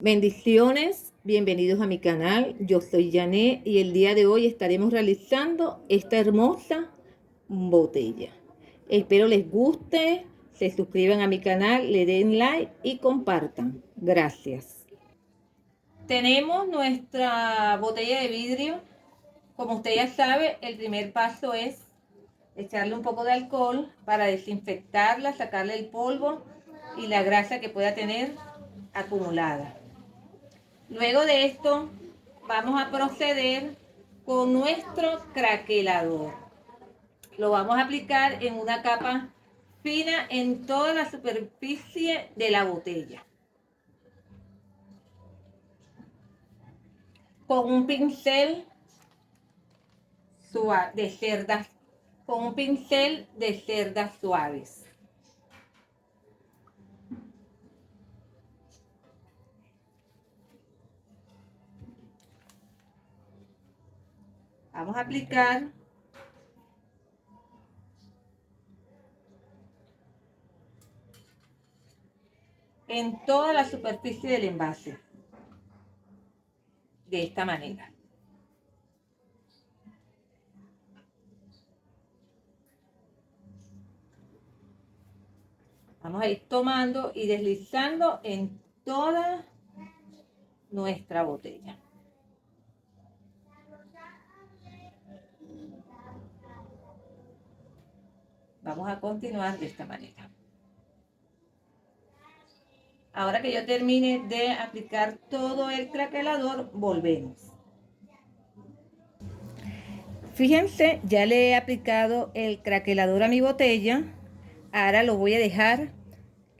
Bendiciones, bienvenidos a mi canal. Yo soy Janet y el día de hoy estaremos realizando esta hermosa botella. Espero les guste, se suscriban a mi canal, le den like y compartan. Gracias. Tenemos nuestra botella de vidrio. Como usted ya sabe, el primer paso es echarle un poco de alcohol para desinfectarla, sacarle el polvo y la grasa que pueda tener acumulada. Luego de esto, vamos a proceder con nuestro craquelador. Lo vamos a aplicar en una capa fina en toda la superficie de la botella. Con un pincel suave de cerdas, con un pincel de cerdas suaves. Vamos a aplicar en toda la superficie del envase, de esta manera. Vamos a ir tomando y deslizando en toda nuestra botella. Vamos a continuar de esta manera. Ahora que yo termine de aplicar todo el craquelador, volvemos. Fíjense, ya le he aplicado el craquelador a mi botella. Ahora lo voy a dejar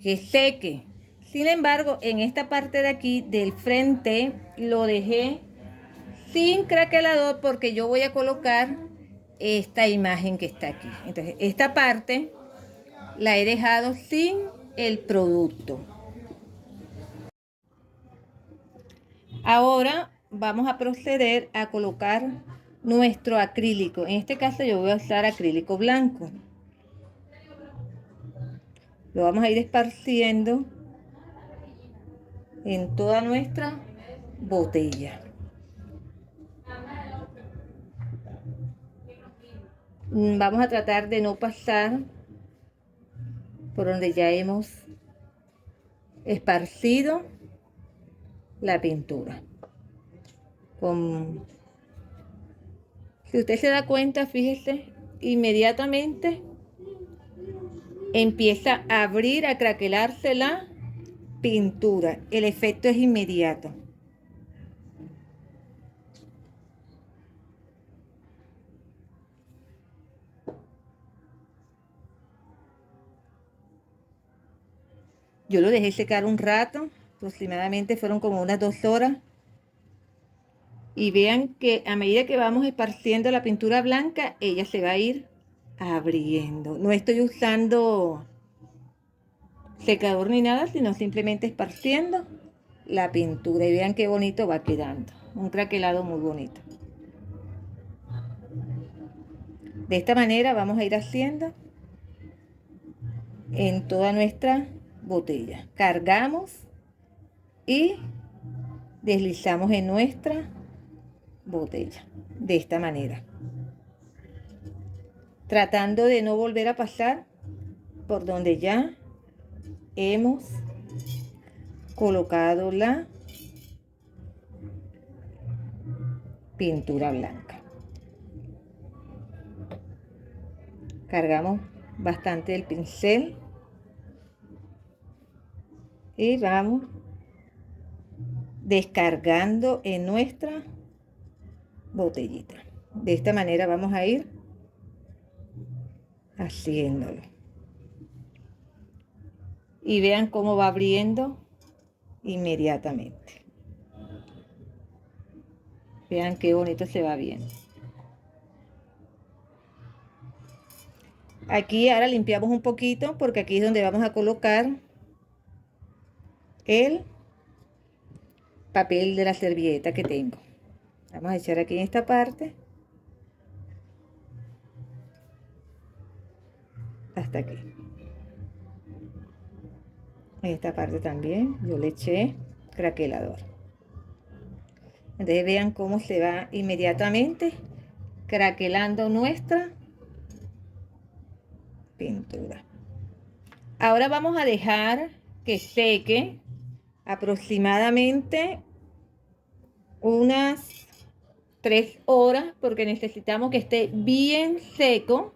que seque. Sin embargo, en esta parte de aquí del frente lo dejé sin craquelador porque yo voy a colocar esta imagen que está aquí. Entonces, esta parte la he dejado sin el producto. Ahora vamos a proceder a colocar nuestro acrílico. En este caso yo voy a usar acrílico blanco. Lo vamos a ir esparciendo en toda nuestra botella. Vamos a tratar de no pasar por donde ya hemos esparcido la pintura. Si usted se da cuenta, fíjese, inmediatamente empieza a abrir, a craquelarse la pintura. El efecto es inmediato. Yo lo dejé secar un rato, aproximadamente fueron como unas 2 horas. Y vean que a medida que vamos esparciendo la pintura blanca, ella se va a ir abriendo. No estoy usando secador ni nada, sino simplemente esparciendo la pintura. Y vean qué bonito va quedando. Un craquelado muy bonito. De esta manera vamos a ir haciendo en toda nuestra botella. Cargamos y deslizamos en nuestra botella. De esta manera. Tratando de no volver a pasar por donde ya hemos colocado la pintura blanca. Cargamos bastante el pincel y vamos descargando en nuestra botellita. De esta manera vamos a ir haciéndolo. Y vean cómo va abriendo inmediatamente. Vean qué bonito se va viendo. Aquí ahora limpiamos un poquito porque aquí es donde vamos a colocar el papel de la servilleta que tengo. Vamos a echar aquí en esta parte hasta aquí. En esta parte también yo le eché craquelador. Entonces vean cómo se va inmediatamente craquelando nuestra pintura. Ahora vamos a dejar que seque aproximadamente unas 3 horas, porque necesitamos que esté bien seco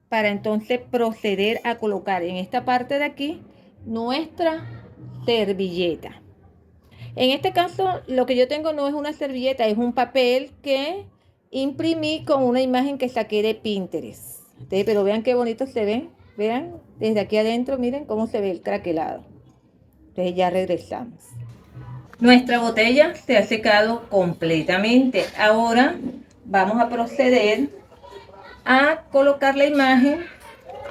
para entonces proceder a colocar en esta parte de aquí nuestra servilleta. En este caso lo que yo tengo no es una servilleta, es un papel que imprimí con una imagen que saqué de Pinterest. Pero vean qué bonito se ve, vean desde aquí adentro, miren cómo se ve el craquelado. Entonces ya regresamos. Nuestra botella se ha secado completamente. Ahora vamos a proceder a colocar la imagen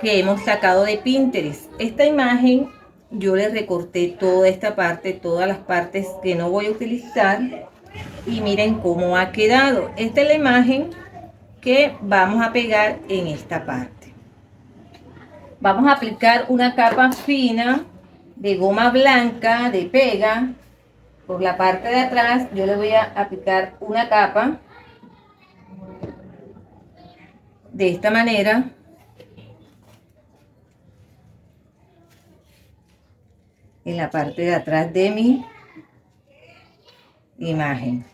que hemos sacado de Pinterest. Esta imagen yo le recorté toda esta parte, todas las partes que no voy a utilizar, y miren cómo ha quedado. Esta es la imagen que vamos a pegar en esta parte. Vamos a aplicar una capa fina de goma blanca de pega. Por la parte de atrás yo le voy a aplicar una capa de esta manera. En la parte de atrás de mi imagen.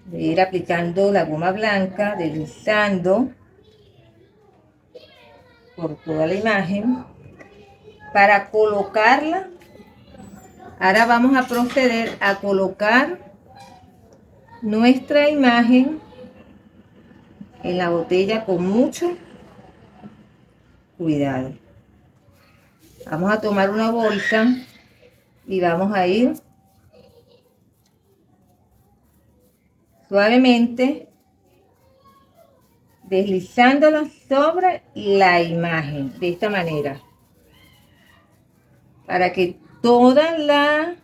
Voy a ir aplicando la goma blanca, deslizando por toda la imagen para colocarla. Ahora vamos a proceder a colocar nuestra imagen en la botella con mucho cuidado. Vamos a tomar una bolsa y vamos a ir suavemente deslizándola sobre la imagen de esta manera, para que toda la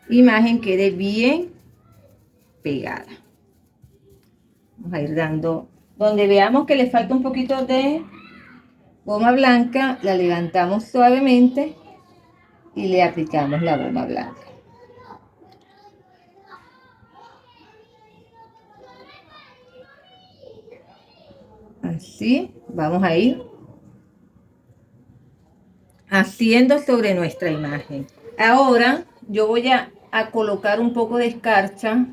imagen quede bien pegada. Vamos a ir dando, donde veamos que le falta un poquito de goma blanca, la levantamos suavemente y le aplicamos la goma blanca. Así vamos a ir haciendo sobre nuestra imagen. Ahora yo voy a colocar un poco de escarcha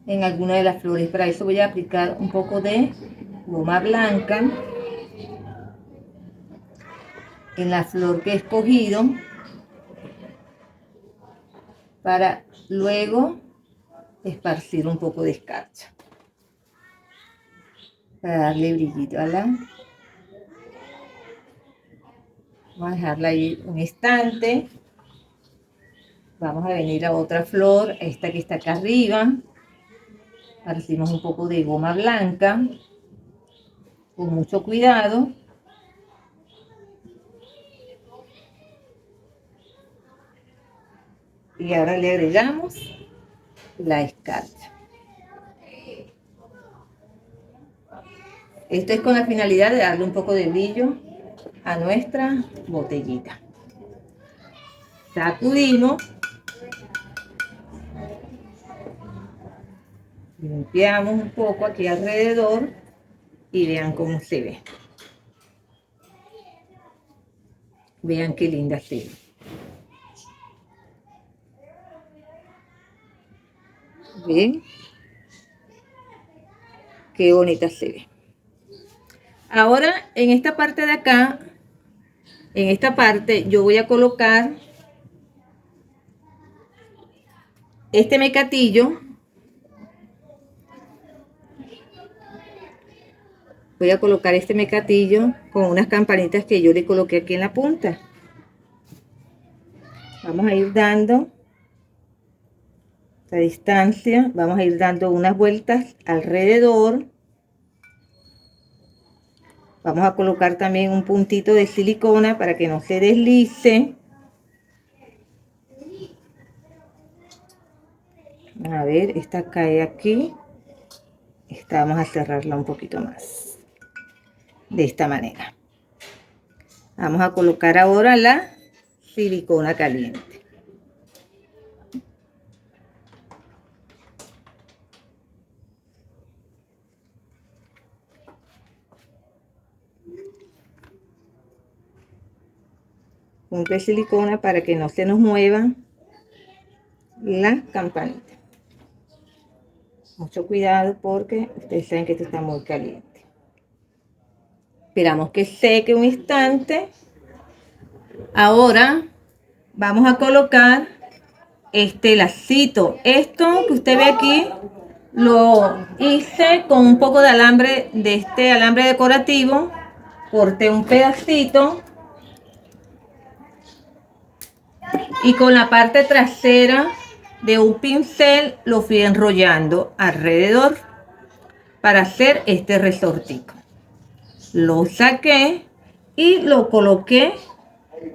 en alguna de las flores. Para eso voy a aplicar un poco de goma blanca en la flor que he escogido, para luego esparcir un poco de escarcha para darle brillito a la. Vamos a dejarla ahí un instante. Vamos a venir a otra flor, esta que está acá arriba. Esparcimos un poco de goma blanca con mucho cuidado. Y ahora le agregamos la escarcha. Esto es con la finalidad de darle un poco de brillo a nuestra botellita. Sacudimos. Limpiamos un poco aquí alrededor y vean cómo se ve. Vean qué linda se ve. ¿Ven? Qué bonita se ve. Ahora en esta parte de acá, en esta parte yo voy a colocar este mecatillo. Voy a colocar este mecatillo con unas campanitas que yo le coloqué aquí en la punta. Vamos a ir dando la distancia, vamos a ir dando unas vueltas alrededor. Vamos a colocar también un puntito de silicona para que no se deslice. A ver, esta cae aquí. Esta vamos a cerrarla un poquito más. De esta manera. Vamos a colocar ahora la silicona caliente. punta de silicona para que no se nos mueva la campanita. Mucho cuidado porque ustedes saben que esto está muy caliente. Esperamos que seque un instante. Ahora vamos a colocar este lacito. Esto que usted ve aquí lo hice con un poco de alambre, de este alambre decorativo. Corté un pedacito y con la parte trasera de un pincel lo fui enrollando alrededor para hacer este resortico. Lo saqué y lo coloqué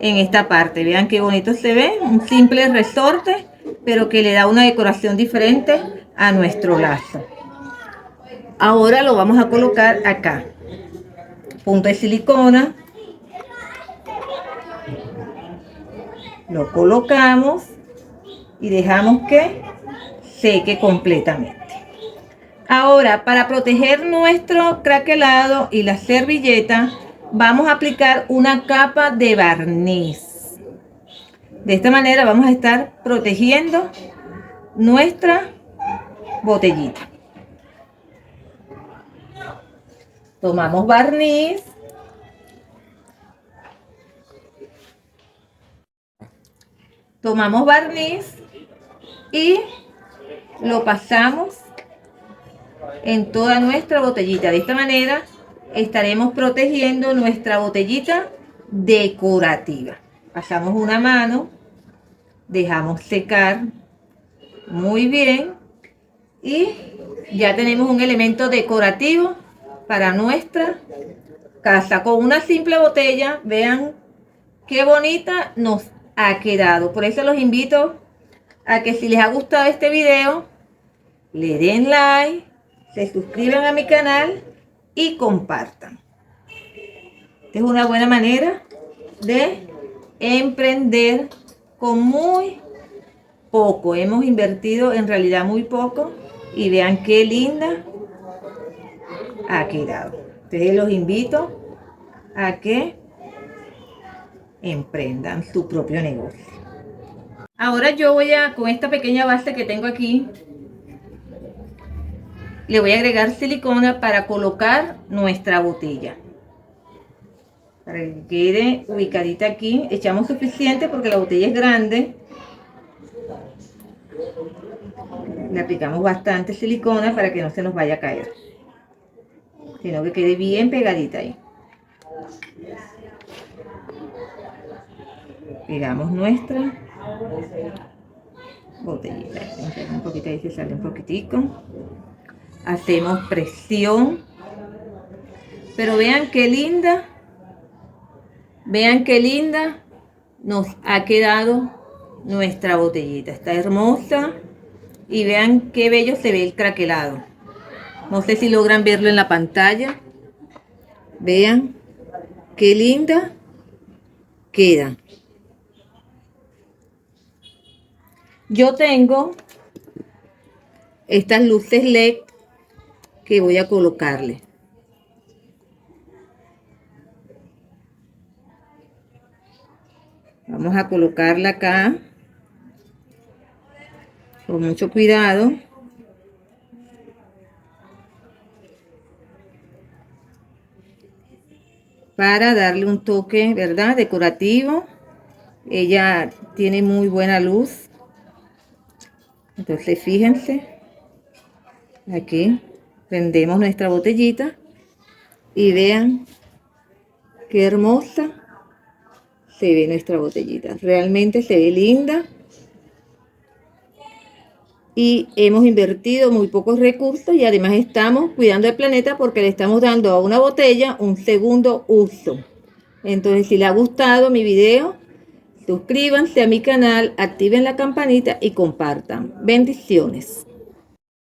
en esta parte. Vean qué bonito se ve, un simple resorte, pero que le da una decoración diferente a nuestro lazo. Ahora lo vamos a colocar acá. Punta de silicona. Lo colocamos y dejamos que seque completamente. Ahora, para proteger nuestro craquelado y la servilleta, vamos a aplicar una capa de barniz. De esta manera vamos a estar protegiendo nuestra botellita. Tomamos barniz. Tomamos barniz y lo pasamos en toda nuestra botellita. De esta manera estaremos protegiendo nuestra botellita decorativa. Pasamos una mano, dejamos secar muy bien y ya tenemos un elemento decorativo para nuestra casa. Con una simple botella, vean qué bonita nos ha quedado. Por eso los invito a que si les ha gustado este video, le den like, se suscriban a mi canal y compartan. Esta es una buena manera de emprender con muy poco. Hemos invertido en realidad muy poco y vean qué linda ha quedado. Entonces los invito a que emprendan su propio negocio. Ahora yo voy a, con esta pequeña base que tengo aquí, le voy a agregar silicona para colocar nuestra botella. Para que quede ubicadita aquí, echamos suficiente porque la botella es grande. Le aplicamos bastante silicona para que no se nos vaya a caer, sino que quede bien pegadita ahí. Pegamos nuestra botellita. Un poquito ahí, se sale un poquitico. Hacemos presión. Pero vean qué linda. Vean qué linda nos ha quedado nuestra botellita. Está hermosa. Y vean qué bello se ve el craquelado. No sé si logran verlo en la pantalla. Vean qué linda queda. Yo tengo estas luces LED que voy a colocarle. Vamos a colocarla acá con mucho cuidado. Para darle un toque, ¿verdad?, decorativo. Ella tiene muy buena luz. Entonces fíjense, aquí prendemos nuestra botellita y vean qué hermosa se ve nuestra botellita. Realmente se ve linda y hemos invertido muy pocos recursos y además estamos cuidando el planeta porque le estamos dando a una botella un segundo uso. Entonces, si les ha gustado mi video, suscríbanse a mi canal, activen la campanita y compartan. Bendiciones.